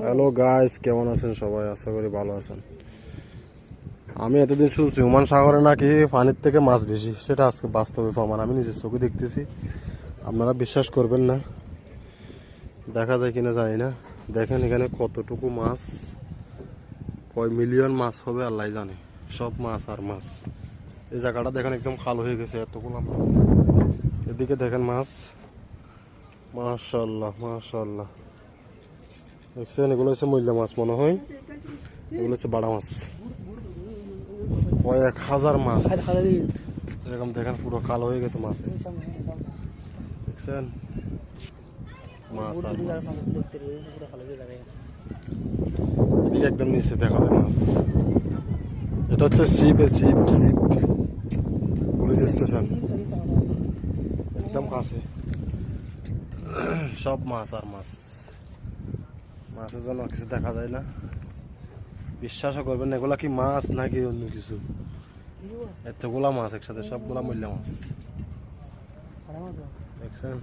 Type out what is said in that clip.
Hello guys, কেমন আছেন সবাই? আশা করি ভালো আছেন। আমি এতদিন শুনছি ওমান সাগরে নাকি পানির থেকে মাছ বেশি, সেটা আজকে বাস্তবে প্রমাণ। আমি নিজের চোখে দেখতেছি, আপনারা বিশ্বাস করবেন না। দেখা যায় কিনা জানি না। দেখেন এখানে কতটুকু মাছ, কয় মিলিয়ন মাছ হবে আল্লাহ জানে। সব মাছ আর মাছ। এই জায়গাটা দেখেন একদম খাল হয়ে গেছে, এতগুলো মাছ। এদিকে দেখেন মাছ, মাশাআল্লাহ মাশাআল্লাহ। দেখছেন, এগুলো হচ্ছে মূল্য মাছ মনে হয়, এগুলো হচ্ছে বাড়া মাছ। কয়েক হাজার মাছ এরকম দেখেন, পুরো কালো হয়ে গেছে মাছ। দেখছেন মাছ আর মাছ। এদিকে একদম নিচে দেখা যায় মাছ। এটা হচ্ছে শিপ পুলিশ স্টেশন, একদম কাছে। সব মাছ আর মাছ, মাছের জন্য কিছু দেখা যায় না। বিশ্বাসও করবেন না, এগুলা কি মাছ নাকি অন্য কিছু। এতগুলা মাছ একসাথে, সবগুলা মূল্য মাছ। দেখছেন।